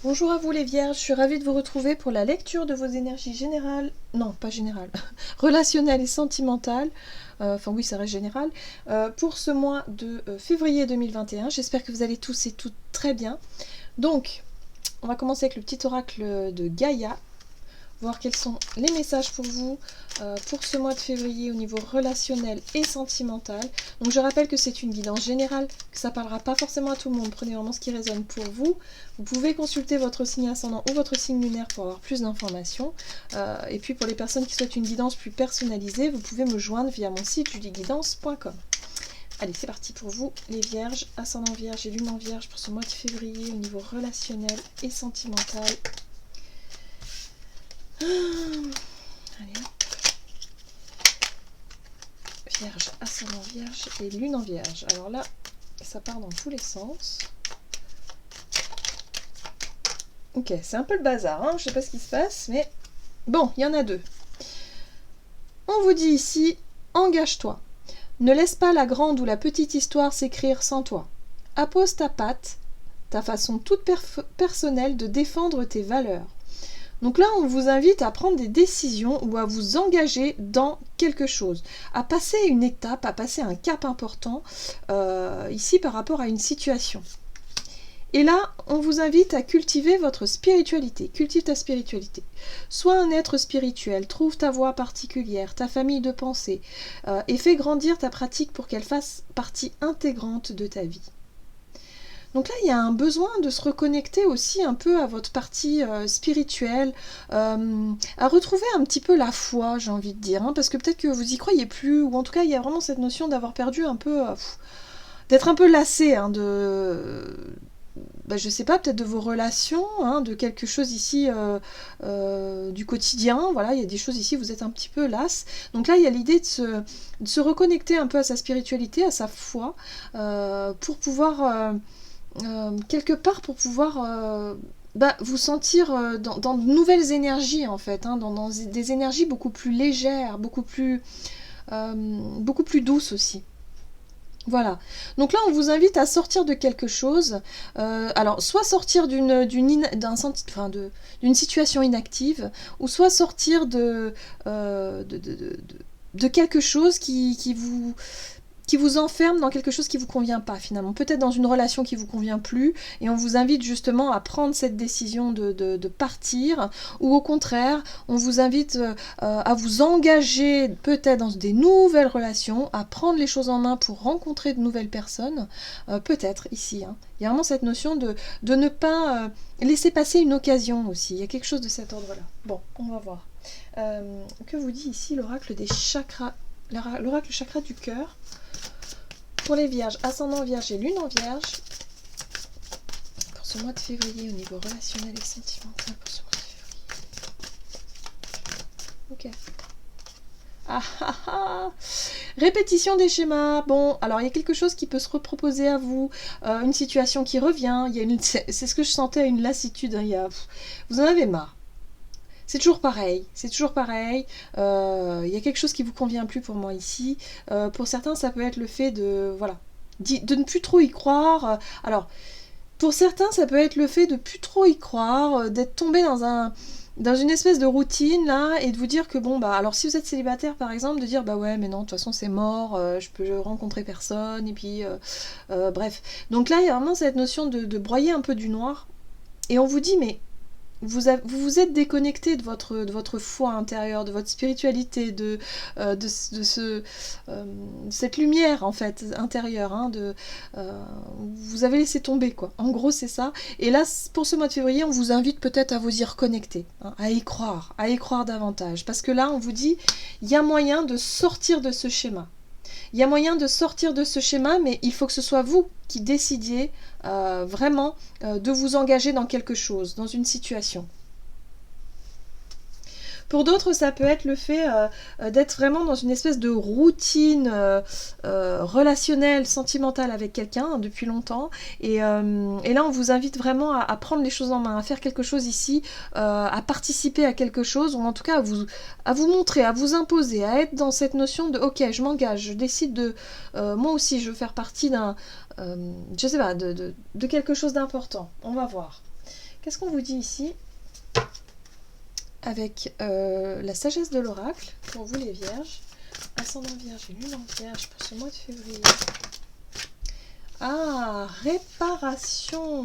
Bonjour à vous les vierges, je suis ravie de vous retrouver pour la lecture de vos énergies générales, non pas générales, relationnelles et sentimentales, enfin oui ça reste général, pour ce mois de février 2021. J'espère que vous allez tous et toutes très bien. Donc, on va commencer avec le petit oracle de Gaïa, voir quels sont les messages pour vous pour ce mois de février au niveau relationnel et sentimental. Donc je rappelle que c'est une guidance générale, que ça ne parlera pas forcément à tout le monde, prenez vraiment ce qui résonne pour vous. Vous pouvez consulter votre signe ascendant ou votre signe lunaire pour avoir plus d'informations. Et puis pour les personnes qui souhaitent une guidance plus personnalisée, vous pouvez me joindre via mon site julieguidance.com. Allez, c'est parti pour vous les vierges, ascendant vierge et lune en vierge pour ce mois de février au niveau relationnel et sentimental. Allez hop. Vierge, ascendant vierge et lune en vierge. Alors là, ça part dans tous les sens. Ok, c'est un peu le bazar, hein, je sais pas ce qui se passe, mais bon, il y en a deux. On vous dit ici, engage-toi. Ne laisse pas la grande ou la petite histoire s'écrire sans toi. Appose ta patte, ta façon toute personnelle de défendre tes valeurs. Donc là, on vous invite à prendre des décisions ou à vous engager dans quelque chose, à passer une étape, à passer un cap important, ici par rapport à une situation. Et là, on vous invite à cultiver votre spiritualité. Cultive ta spiritualité. Sois un être spirituel, trouve ta voie particulière, ta famille de pensée, et fais grandir ta pratique pour qu'elle fasse partie intégrante de ta vie. Donc là, il y a un besoin de se reconnecter aussi un peu à votre partie spirituelle, à retrouver un petit peu la foi, j'ai envie de dire, hein, parce que peut-être que vous y croyez plus, ou en tout cas, il y a vraiment cette notion d'avoir perdu un peu, d'être un peu lassé, hein, je sais pas, peut-être de vos relations, hein, de quelque chose ici du quotidien, voilà, il y a des choses ici, vous êtes un petit peu lasse. Donc là, il y a l'idée de se reconnecter un peu à sa spiritualité, à sa foi, pour pouvoir... quelque part pour pouvoir vous sentir dans de nouvelles énergies en fait, hein, dans des énergies beaucoup plus légères, beaucoup plus douces aussi. Voilà. Donc là, on vous invite à sortir de quelque chose. Alors, soit sortir d'une situation inactive, ou soit sortir de quelque chose qui vous enferme dans quelque chose qui ne vous convient pas finalement, peut-être dans une relation qui ne vous convient plus, et on vous invite justement à prendre cette décision de partir, ou au contraire, on vous invite à vous engager peut-être dans des nouvelles relations, à prendre les choses en main pour rencontrer de nouvelles personnes, peut-être ici. Hein. Il y a vraiment cette notion de ne pas laisser passer une occasion aussi, il y a quelque chose de cet ordre-là. Bon, on va voir. Que vous dit ici l'oracle des chakras, l'oracle chakra du cœur? Pour les vierges, ascendant vierge et lune en vierge, pour ce mois de février au niveau relationnel et sentimental, pour ce mois de février. Ok. Ah ah ah. Répétition des schémas. Bon, alors il y a quelque chose qui peut se reproposer à vous, une situation qui revient, c'est ce que je sentais, une lassitude, hein, vous en avez marre. C'est toujours pareil, il y a quelque chose qui vous convient plus pour moi ici. Pour certains, ça peut être le fait de ne plus trop y croire. Alors, pour certains, ça peut être le fait de plus trop y croire, d'être tombé dans une espèce de routine là, et de vous dire que alors si vous êtes célibataire par exemple, de dire ouais mais non, de toute façon c'est mort, je peux rencontrer personne, et puis bref. Donc là, il y a vraiment cette notion de broyer un peu du noir, et on vous dit mais vous vous êtes déconnecté de votre foi intérieure, de votre spiritualité, de cette lumière en fait intérieure, hein, vous avez laissé tomber quoi. En gros c'est ça. Et là pour ce mois de février, on vous invite peut-être à vous y reconnecter, hein, à y croire davantage, parce que là on vous dit il y a moyen de sortir de ce schéma. Il y a moyen de sortir de ce schéma, mais il faut que ce soit vous qui décidiez vraiment de vous engager dans quelque chose, dans une situation. Pour d'autres, ça peut être le fait d'être vraiment dans une espèce de routine relationnelle, sentimentale avec quelqu'un, hein, depuis longtemps. Et là, on vous invite vraiment à prendre les choses en main, à faire quelque chose ici, à participer à quelque chose, ou en tout cas à vous montrer, à vous imposer, à être dans cette notion de « Ok, je m'engage, je décide de... moi aussi, je veux faire partie d'un... je sais pas, de quelque chose d'important. » On va voir. Qu'est-ce qu'on vous dit ici avec la sagesse de l'oracle pour vous les vierges? Ascendant vierge et lune en vierge pour ce mois de février. Ah, réparation.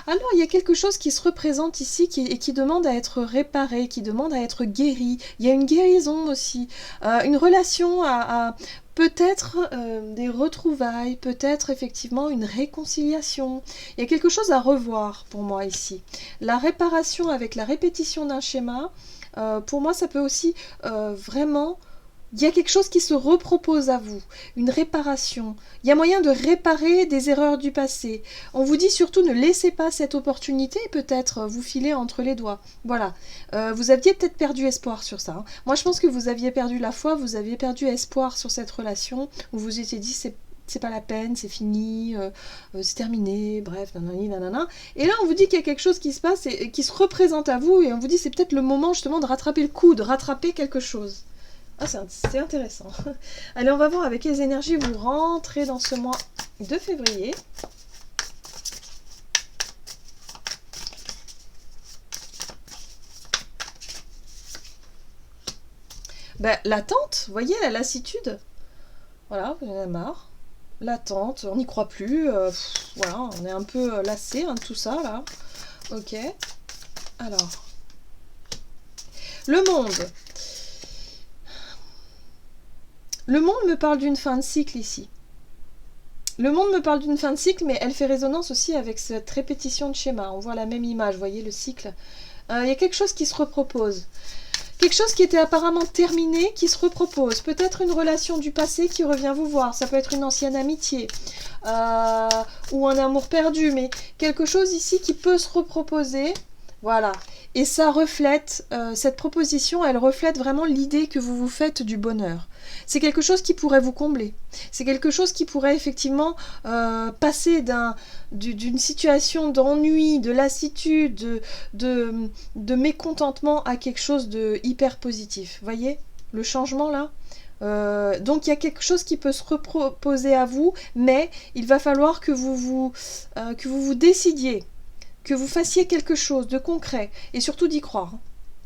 Alors, il y a quelque chose qui se représente ici et qui demande à être réparé, qui demande à être guéri. Il y a une guérison aussi. Une relation à peut-être des retrouvailles, peut-être effectivement une réconciliation. Il y a quelque chose à revoir pour moi ici. La réparation avec la répétition d'un schéma, pour moi, ça peut aussi vraiment... Il y a quelque chose qui se repropose à vous, une réparation. Il y a moyen de réparer des erreurs du passé. On vous dit surtout ne laissez pas cette opportunité peut-être vous filer entre les doigts. Voilà. Vous aviez peut-être perdu espoir sur ça. Hein. Moi, je pense que vous aviez perdu la foi, vous aviez perdu espoir sur cette relation. Vous vous étiez dit c'est pas la peine, c'est fini, c'est terminé, bref, nanani, nanana. Et là, on vous dit qu'il y a quelque chose qui se passe et qui se représente à vous et on vous dit c'est peut-être le moment justement de rattraper le coup, de rattraper quelque chose. Ah, c'est intéressant. Allez, on va voir avec quelles énergies vous rentrez dans ce mois de février. Ben, l'attente, vous voyez, la lassitude. Voilà, vous en avez marre. L'attente, on n'y croit plus. Voilà, on est un peu lassé de tout ça, là. Ok. Alors. Le monde. Le monde me parle d'une fin de cycle ici. Le monde me parle d'une fin de cycle, mais elle fait résonance aussi avec cette répétition de schéma. On voit la même image, vous voyez le cycle. Il y a quelque chose qui se repropose. Quelque chose qui était apparemment terminé, qui se repropose. Peut-être une relation du passé qui revient vous voir. Ça peut être une ancienne amitié ou un amour perdu, mais quelque chose ici qui peut se reproposer. Voilà. Et ça reflète, cette proposition, elle reflète vraiment l'idée que vous vous faites du bonheur. C'est quelque chose qui pourrait vous combler. C'est quelque chose qui pourrait effectivement passer d'une situation d'ennui, de lassitude, de mécontentement à quelque chose de hyper positif. Voyez le changement là. Donc il y a quelque chose qui peut se reproposer à vous, mais il va falloir que vous vous décidiez, que vous fassiez quelque chose de concret et surtout d'y croire. Hein.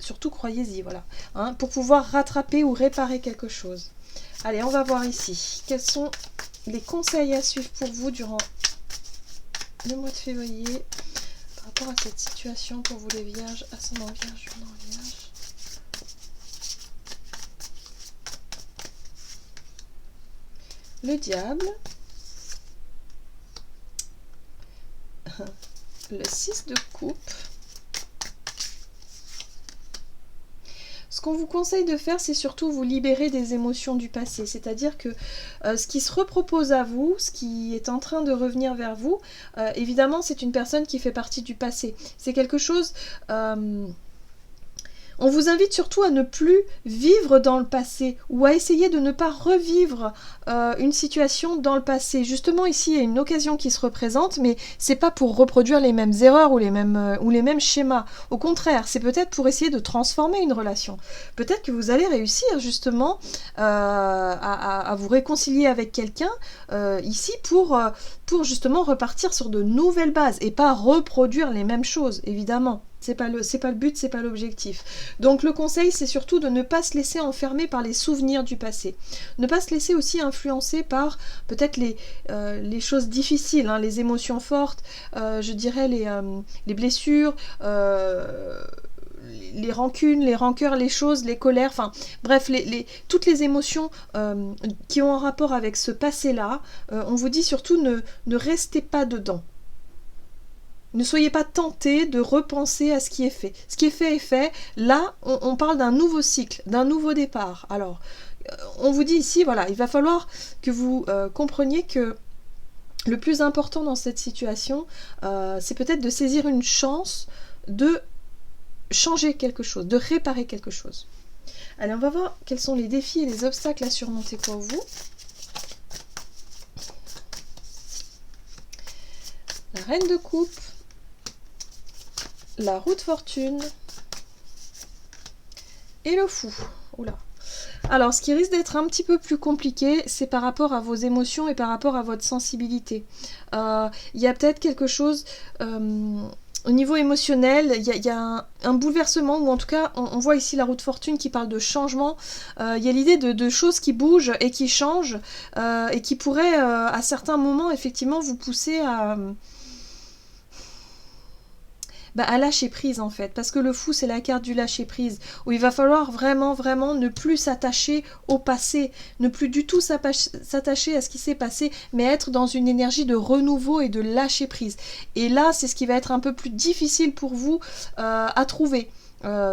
Surtout croyez-y, voilà, hein, pour pouvoir rattraper ou réparer quelque chose. Allez, on va voir ici. Quels sont les conseils à suivre pour vous durant le mois de février par rapport à cette situation pour vous les vierges, ascendant vierge, lune en vierge. Le diable. Le 6 de coupe. Ce qu'on vous conseille de faire, c'est surtout vous libérer des émotions du passé. C'est-à-dire que ce qui se repropose à vous, ce qui est en train de revenir vers vous, évidemment, c'est une personne qui fait partie du passé. C'est quelque chose... on vous invite surtout à ne plus vivre dans le passé ou à essayer de ne pas revivre une situation dans le passé. Justement, ici, il y a une occasion qui se représente, mais c'est pas pour reproduire les mêmes erreurs ou les mêmes schémas. Au contraire, c'est peut-être pour essayer de transformer une relation. Peut-être que vous allez réussir justement à vous réconcilier avec quelqu'un ici pour justement repartir sur de nouvelles bases et pas reproduire les mêmes choses, évidemment. C'est pas le but, c'est pas l'objectif. Donc le conseil, c'est surtout de ne pas se laisser enfermer par les souvenirs du passé. Ne pas se laisser aussi influencer par peut-être les choses difficiles, hein, les émotions fortes, je dirais les blessures, les rancunes, les rancœurs, les choses, les colères, enfin bref, toutes les émotions qui ont un rapport avec ce passé-là, on vous dit surtout ne restez pas dedans. Ne soyez pas tentés de repenser à ce qui est fait. Ce qui est fait est fait. Là, on parle d'un nouveau cycle, d'un nouveau départ. Alors, on vous dit ici, voilà, il va falloir que vous compreniez que le plus important dans cette situation, c'est peut-être de saisir une chance de changer quelque chose, de réparer quelque chose. Allez, on va voir quels sont les défis et les obstacles à surmonter pour vous. La reine de coupe. La roue de fortune et le fou. Oula. Alors, ce qui risque d'être un petit peu plus compliqué, c'est par rapport à vos émotions et par rapport à votre sensibilité. Il y a peut-être quelque chose au niveau émotionnel, il y a un bouleversement, ou en tout cas, on voit ici la roue de fortune qui parle de changement. Il y a l'idée de choses qui bougent et qui changent, et qui pourraient, à certains moments, effectivement, vous pousser à lâcher prise en fait, parce que le fou c'est la carte du lâcher prise, où il va falloir vraiment vraiment ne plus s'attacher au passé, ne plus du tout s'attacher à ce qui s'est passé, mais être dans une énergie de renouveau et de lâcher prise. Et là c'est ce qui va être un peu plus difficile pour vous à trouver.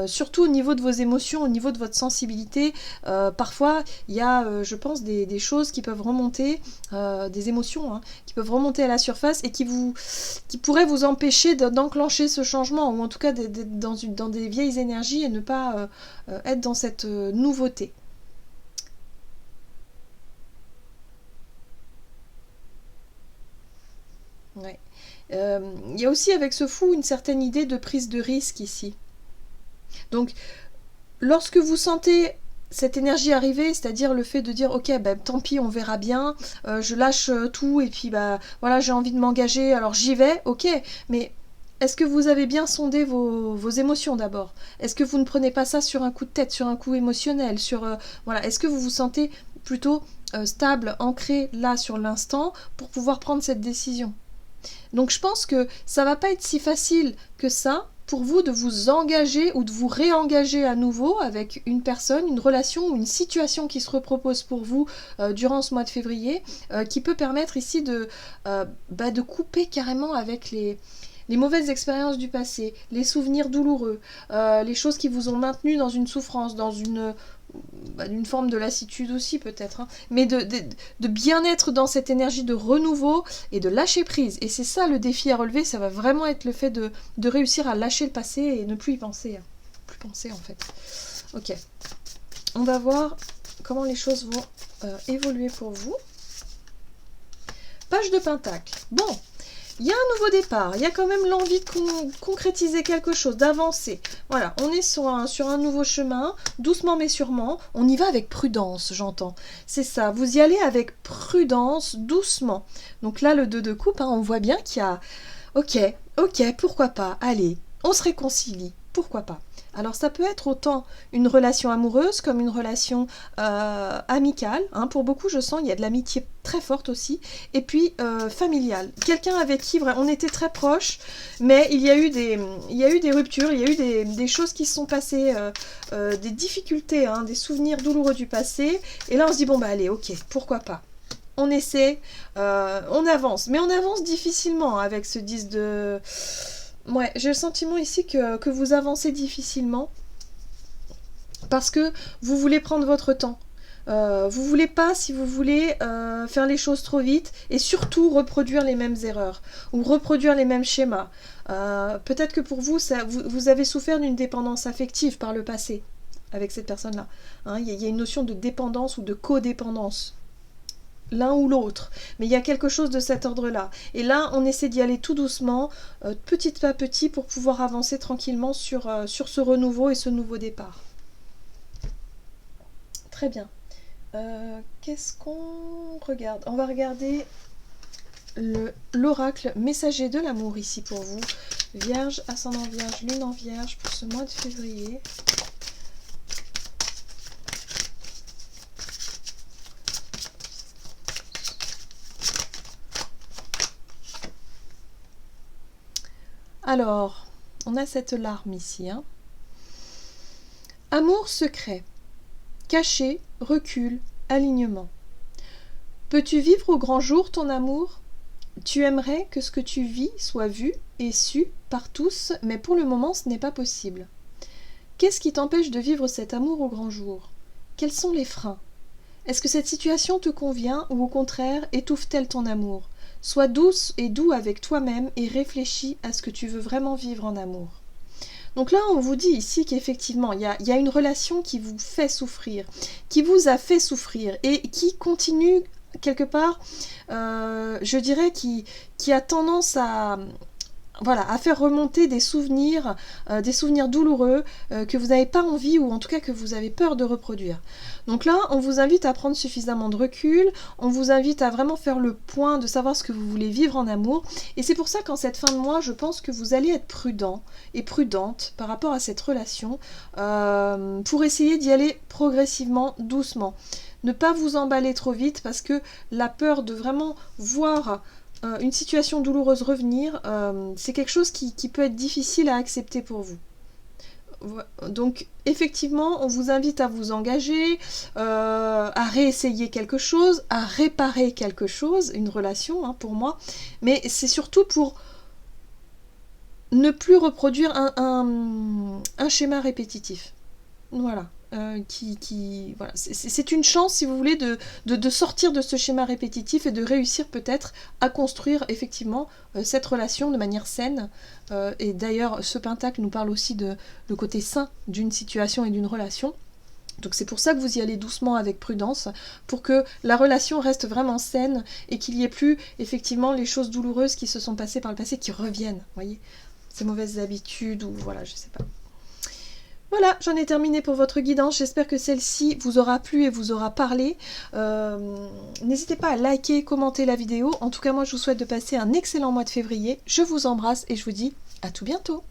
Surtout au niveau de vos émotions, au niveau de votre sensibilité, parfois il y a, je pense, des choses qui peuvent remonter, des émotions hein, qui peuvent remonter à la surface et qui pourraient vous empêcher d'enclencher ce changement, ou en tout cas dans des vieilles énergies et ne pas être dans cette nouveauté. Ouais. Il y a aussi avec ce fou une certaine idée de prise de risque ici. Donc, lorsque vous sentez cette énergie arriver, c'est-à-dire le fait de dire ok, tant pis, on verra bien, je lâche tout et puis voilà, j'ai envie de m'engager, alors j'y vais, ok, mais est-ce que vous avez bien sondé vos émotions d'abord? Est-ce que vous ne prenez pas ça sur un coup de tête, sur un coup émotionnel, voilà, est-ce que vous vous sentez plutôt stable, ancré là sur l'instant pour pouvoir prendre cette décision? Donc je pense que ça va pas être si facile que ça pour vous de vous engager ou de vous réengager à nouveau avec une personne, une relation ou une situation qui se repropose pour vous durant ce mois de février, qui peut permettre ici de couper carrément avec les mauvaises expériences du passé, les souvenirs douloureux, les choses qui vous ont maintenu dans une souffrance, dans une forme de lassitude aussi peut-être, hein, mais de bien être dans cette énergie de renouveau et de lâcher prise. Et c'est ça le défi à relever, ça va vraiment être le fait de réussir à lâcher le passé et ne plus y penser. Plus penser en fait. Ok, on va voir comment les choses vont évoluer pour vous. Page de Pentacle. Bon, il y a un nouveau départ, il y a quand même l'envie de concrétiser quelque chose, d'avancer. Voilà, on est sur un nouveau chemin, doucement mais sûrement. On y va avec prudence, j'entends. C'est ça, vous y allez avec prudence, doucement. Donc là, le 2 de coupe, hein, on voit bien qu'il y a... Ok, pourquoi pas, allez, on se réconcilie, pourquoi pas. Alors ça peut être autant une relation amoureuse comme une relation amicale. Hein. Pour beaucoup, je sens, il y a de l'amitié très forte aussi. Et puis familiale. Quelqu'un avec qui on était très proches, mais il y a eu des ruptures, il y a eu des choses qui se sont passées, des difficultés, hein, des souvenirs douloureux du passé. Et là, on se dit, bon bah allez, ok, pourquoi pas. On essaie, on avance. Mais on avance difficilement avec ce 10 de... Ouais, j'ai le sentiment ici que vous avancez difficilement parce que vous voulez prendre votre temps. Vous voulez pas, si vous voulez, faire les choses trop vite et surtout reproduire les mêmes erreurs ou reproduire les mêmes schémas. Peut-être que pour vous, vous avez souffert d'une dépendance affective par le passé avec cette personne-là. Hein, il y a une notion de dépendance ou de codépendance. L'un ou l'autre, mais il y a quelque chose de cet ordre-là. Et là, on essaie d'y aller tout doucement, petit à petit, pour pouvoir avancer tranquillement sur ce renouveau et ce nouveau départ. Très bien. Qu'est-ce qu'on regarde? On va regarder l'oracle messager de l'amour ici pour vous. Vierge, ascendant Vierge, lune en Vierge pour ce mois de février. Alors, on a cette larme ici. Hein. Amour secret. Caché, recul, alignement. Peux-tu vivre au grand jour ton amour? Tu aimerais que ce que tu vis soit vu et su par tous, mais pour le moment ce n'est pas possible. Qu'est-ce qui t'empêche de vivre cet amour au grand jour? Quels sont les freins? Est-ce que cette situation te convient ou au contraire étouffe-t-elle ton amour? Sois douce et doux avec toi-même et réfléchis à ce que tu veux vraiment vivre en amour. Donc là, on vous dit ici qu'effectivement, il y a une relation qui vous fait souffrir, qui vous a fait souffrir et qui continue quelque part, je dirais, qui a tendance à voilà, à faire remonter des souvenirs douloureux que vous n'avez pas envie ou en tout cas que vous avez peur de reproduire. Donc là, on vous invite à prendre suffisamment de recul, on vous invite à vraiment faire le point de savoir ce que vous voulez vivre en amour. Et c'est pour ça qu'en cette fin de mois, je pense que vous allez être prudent et prudente par rapport à cette relation pour essayer d'y aller progressivement, doucement. Ne pas vous emballer trop vite parce que la peur de vraiment voir une situation douloureuse revenir, c'est quelque chose qui peut être difficile à accepter pour vous. Donc effectivement, on vous invite à vous engager, à réessayer quelque chose, à réparer quelque chose, une relation pour moi, mais c'est surtout pour ne plus reproduire un schéma répétitif. Voilà. Voilà. C'est une chance, si vous voulez, de sortir de ce schéma répétitif et de réussir peut-être à construire effectivement cette relation de manière saine. Et d'ailleurs, ce pentacle nous parle aussi de le côté sain d'une situation et d'une relation. Donc c'est pour ça que vous y allez doucement avec prudence, pour que la relation reste vraiment saine et qu'il n'y ait plus effectivement les choses douloureuses qui se sont passées par le passé qui reviennent, voyez, ces mauvaises habitudes ou voilà, je sais pas. Voilà, j'en ai terminé pour votre guidance. J'espère que celle-ci vous aura plu et vous aura parlé. N'hésitez pas à liker, commenter la vidéo. En tout cas, moi, je vous souhaite de passer un excellent mois de février. Je vous embrasse et je vous dis à tout bientôt.